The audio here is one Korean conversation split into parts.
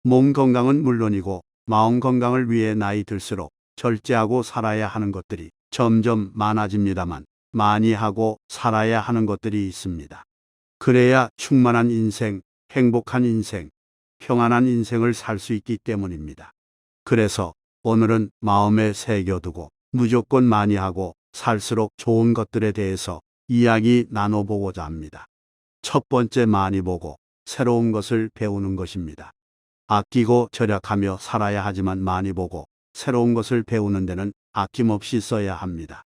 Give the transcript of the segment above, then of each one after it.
몸 건강은 물론이고 마음 건강을 위해 나이 들수록 절제하고 살아야 하는 것들이 점점 많아집니다만 많이 하고 살아야 하는 것들이 있습니다. 그래야 충만한 인생, 행복한 인생, 평안한 인생을 살 수 있기 때문입니다. 그래서 오늘은 마음에 새겨두고 무조건 많이 하고 살수록 좋은 것들에 대해서 이야기 나눠보고자 합니다. 첫 번째, 많이 보고 새로운 것을 배우는 것입니다. 아끼고 절약하며 살아야 하지만 많이 보고 새로운 것을 배우는 데는 아낌없이 써야 합니다.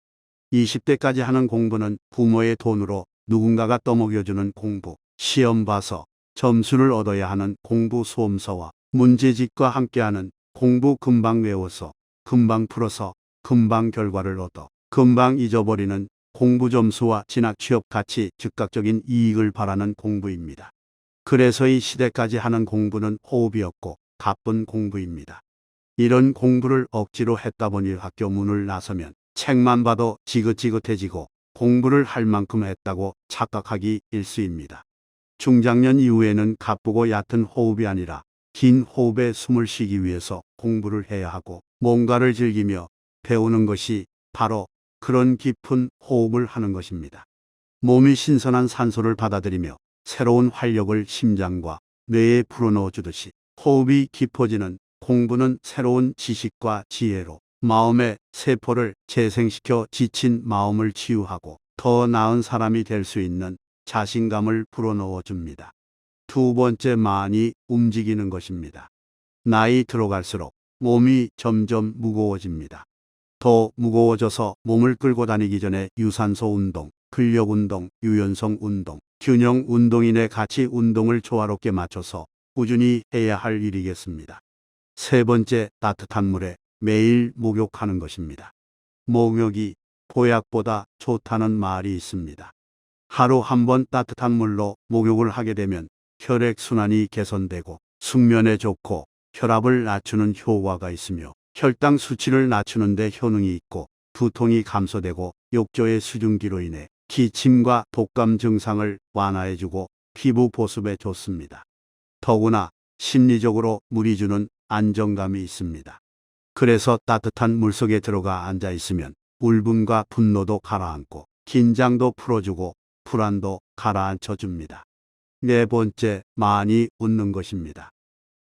20대까지 하는 공부는 부모의 돈으로 누군가가 떠먹여주는 공부, 시험 봐서 점수를 얻어야 하는 공부 수험서와 문제집과 함께하는 공부, 금방 외워서 금방 풀어서 금방 결과를 얻어 금방 잊어버리는 공부 점수와 진학 취업 같이 즉각적인 이익을 바라는 공부입니다. 그래서 이 시대까지 하는 공부는 호흡이었고 바쁜 공부입니다. 이런 공부를 억지로 했다 보니 학교 문을 나서면 책만 봐도 지긋지긋해지고 공부를 할 만큼 했다고 착각하기 일쑤입니다. 중장년 이후에는 가쁘고 얕은 호흡이 아니라 긴 호흡에 숨을 쉬기 위해서 공부를 해야 하고 뭔가를 즐기며 배우는 것이 바로 그런 깊은 호흡을 하는 것입니다. 몸이 신선한 산소를 받아들이며 새로운 활력을 심장과 뇌에 불어넣어 주듯이 호흡이 깊어지는 공부는 새로운 지식과 지혜로 마음의 세포를 재생시켜 지친 마음을 치유하고 더 나은 사람이 될 수 있는 자신감을 불어넣어 줍니다. 두 번째, 많이 움직이는 것입니다. 나이 들어갈수록 몸이 점점 무거워집니다. 더 무거워져서 몸을 끌고 다니기 전에 유산소 운동, 근력 운동, 유연성 운동, 균형 운동인의 같이 운동을 조화롭게 맞춰서 꾸준히 해야 할 일이겠습니다. 세 번째, 따뜻한 물에 매일 목욕하는 것입니다. 목욕이 보약보다 좋다는 말이 있습니다. 하루 한 번 따뜻한 물로 목욕을 하게 되면 혈액순환이 개선되고 숙면에 좋고 혈압을 낮추는 효과가 있으며 혈당 수치를 낮추는 데 효능이 있고 두통이 감소되고 욕조의 수증기로 인해 기침과 독감 증상을 완화해주고 피부 보습에 좋습니다. 더구나 심리적으로 물이 주는 안정감이 있습니다. 그래서 따뜻한 물속에 들어가 앉아 있으면 울분과 분노도 가라앉고 긴장도 풀어주고 불안도 가라앉혀 줍니다. 네 번째, 많이 웃는 것입니다.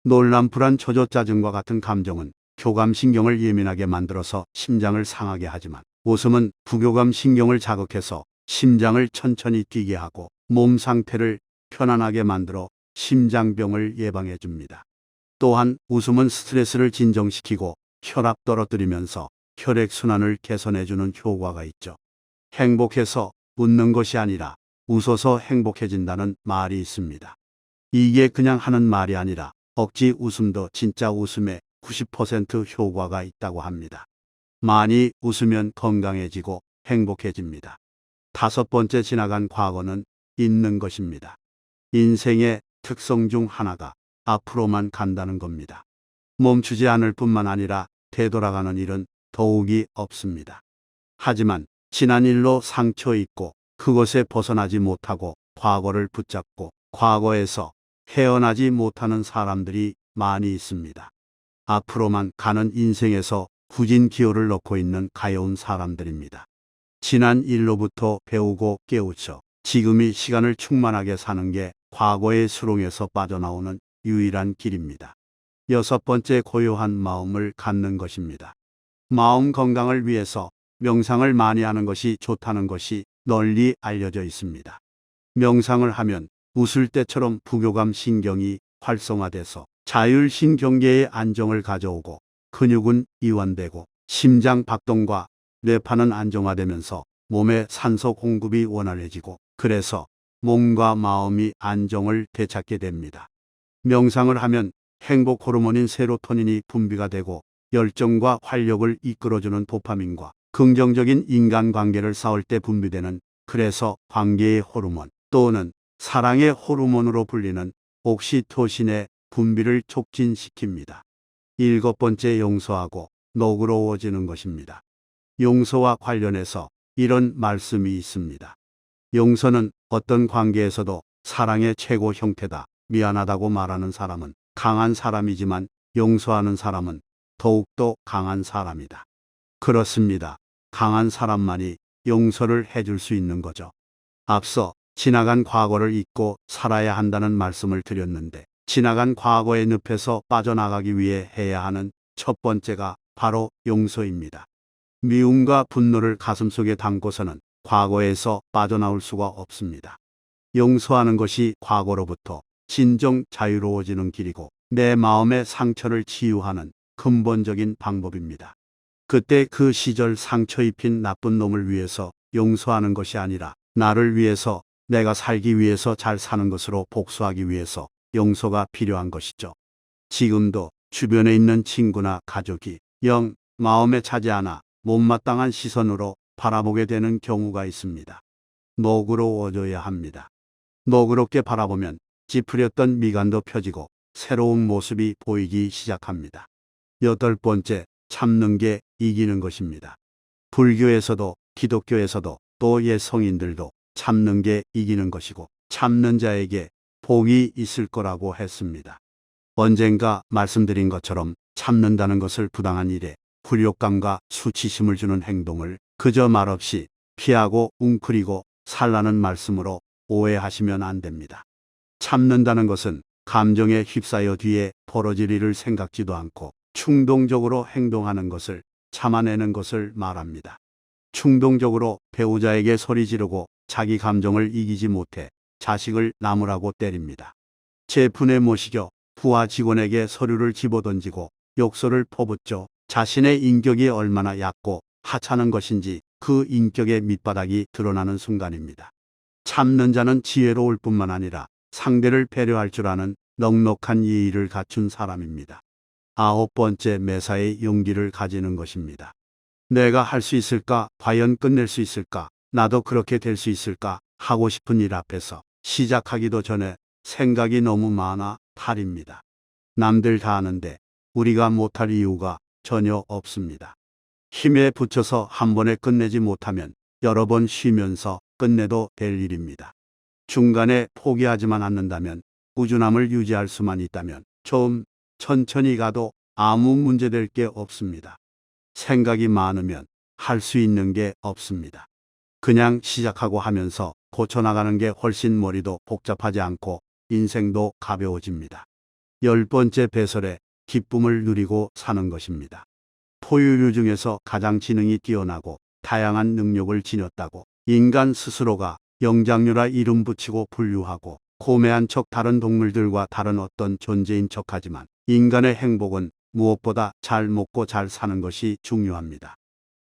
놀람, 불안, 초조, 짜증과 같은 감정은 교감신경을 예민하게 만들어서 심장을 상하게 하지만 웃음은 부교감신경을 자극해서 심장을 천천히 뛰게 하고 몸 상태를 편안하게 만들어 심장병을 예방해 줍니다. 또한 웃음은 스트레스를 진정시키고 혈압 떨어뜨리면서 혈액순환을 개선해 주는 효과가 있죠. 행복해서 웃는 것이 아니라 웃어서 행복해진다는 말이 있습니다. 이게 그냥 하는 말이 아니라 억지 웃음도 진짜 웃음에 90% 효과가 있다고 합니다. 많이 웃으면 건강해지고 행복해집니다. 다섯 번째, 지나간 과거는 잊는 것입니다. 인생의 특성 중 하나가 앞으로만 간다는 겁니다. 멈추지 않을 뿐만 아니라 되돌아가는 일은 더욱이 없습니다. 하지만 지난 일로 상처 입고 그것에 벗어나지 못하고 과거를 붙잡고 과거에서 헤어나지 못하는 사람들이 많이 있습니다. 앞으로만 가는 인생에서 후진 기호를 넣고 있는 가여운 사람들입니다. 지난 일로부터 배우고 깨우쳐 지금이 시간을 충만하게 사는 게 과거의 수렁에서 빠져나오는 유일한 길입니다. 여섯 번째, 고요한 마음을 갖는 것입니다. 마음 건강을 위해서 명상을 많이 하는 것이 좋다는 것이 널리 알려져 있습니다. 명상을 하면 웃을 때처럼 부교감 신경이 활성화돼서 자율신경계의 안정을 가져오고 근육은 이완되고 심장 박동과 뇌파는 안정화되면서 몸의 산소 공급이 원활해지고 그래서 몸과 마음이 안정을 되찾게 됩니다. 명상을 하면 행복 호르몬인 세로토닌이 분비가 되고 열정과 활력을 이끌어주는 도파민과 긍정적인 인간관계를 쌓을 때 분비되는 그래서 관계의 호르몬 또는 사랑의 호르몬으로 불리는 옥시토신의 분비를 촉진시킵니다. 일곱 번째, 용서하고 너그러워지는 것입니다. 용서와 관련해서 이런 말씀이 있습니다. 용서는 어떤 관계에서도 사랑의 최고 형태다. 미안하다고 말하는 사람은 강한 사람이지만 용서하는 사람은 더욱더 강한 사람이다. 그렇습니다. 강한 사람만이 용서를 해줄 수 있는 거죠. 앞서 지나간 과거를 잊고 살아야 한다는 말씀을 드렸는데, 지나간 과거의 늪에서 빠져나가기 위해 해야 하는 첫 번째가 바로 용서입니다. 미움과 분노를 가슴속에 담고서는 과거에서 빠져나올 수가 없습니다. 용서하는 것이 과거로부터 진정 자유로워지는 길이고, 내 마음의 상처를 치유하는 근본적인 방법입니다. 그때 그 시절 상처 입힌 나쁜 놈을 위해서 용서하는 것이 아니라 나를 위해서, 내가 살기 위해서, 잘 사는 것으로 복수하기 위해서 용서가 필요한 것이죠. 지금도 주변에 있는 친구나 가족이 영 마음에 차지 않아 못마땅한 시선으로 바라보게 되는 경우가 있습니다. 너그러워져야 합니다. 너그럽게 바라보면 찌푸렸던 미간도 펴지고 새로운 모습이 보이기 시작합니다. 여덟 번째, 참는 게 이기는 것입니다. 불교에서도 기독교에서도 또 옛 성인들도 참는 게 이기는 것이고 참는 자에게 복이 있을 거라고 했습니다. 언젠가 말씀드린 것처럼 참는다는 것을 부당한 일에 굴욕감과 수치심을 주는 행동을 그저 말없이 피하고 웅크리고 살라는 말씀으로 오해하시면 안 됩니다. 참는다는 것은 감정에 휩싸여 뒤에 벌어질 일을 생각지도 않고 충동적으로 행동하는 것을 참아내는 것을 말합니다. 충동적으로 배우자에게 소리 지르고 자기 감정을 이기지 못해 자식을 나무라고 때립니다. 제fun에 모시겨 부하 직원에게 서류를 집어던지고 욕설을 퍼붓죠. 자신의 인격이 얼마나 얕고 하찮은 것인지 그 인격의 밑바닥이 드러나는 순간입니다. 참는 자는 지혜로울 뿐만 아니라 상대를 배려할 줄 아는 넉넉한 예의를 갖춘 사람입니다. 아홉 번째, 매사에 용기를 가지는 것입니다. 내가 할 수 있을까? 과연 끝낼 수 있을까? 나도 그렇게 될 수 있을까? 하고 싶은 일 앞에서 시작하기도 전에 생각이 너무 많아 탈입니다. 남들 다 하는데 우리가 못할 이유가 전혀 없습니다. 힘에 부쳐서 한 번에 끝내지 못하면 여러 번 쉬면서 끝내도 될 일입니다. 중간에 포기하지만 않는다면, 꾸준함을 유지할 수만 있다면 좀 천천히 가도 아무 문제될 게 없습니다. 생각이 많으면 할 수 있는 게 없습니다. 그냥 시작하고 하면서 고쳐나가는 게 훨씬 머리도 복잡하지 않고 인생도 가벼워집니다. 열 번째, 배설의 기쁨을 누리고 사는 것입니다. 포유류 중에서 가장 지능이 뛰어나고 다양한 능력을 지녔다고 인간 스스로가 영장류라 이름 붙이고 분류하고 고매한 척 다른 동물들과 다른 어떤 존재인 척하지만, 인간의 행복은 무엇보다 잘 먹고 잘 사는 것이 중요합니다.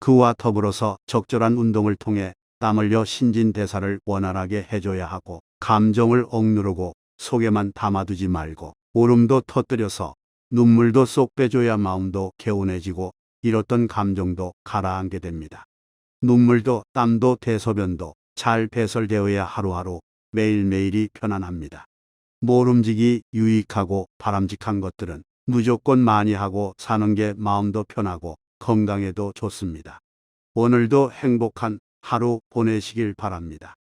그와 더불어서 적절한 운동을 통해 땀 흘려 신진대사를 원활하게 해줘야 하고, 감정을 억누르고 속에만 담아두지 말고 울음도 터뜨려서 눈물도 쏙 빼줘야 마음도 개운해지고 잃었던 감정도 가라앉게 됩니다. 눈물도 땀도 대소변도 잘 배설되어야 하루하루 매일매일이 편안합니다. 모름지기 유익하고 바람직한 것들은 무조건 많이 하고 사는 게 마음도 편하고 건강에도 좋습니다. 오늘도 행복한 하루 보내시길 바랍니다.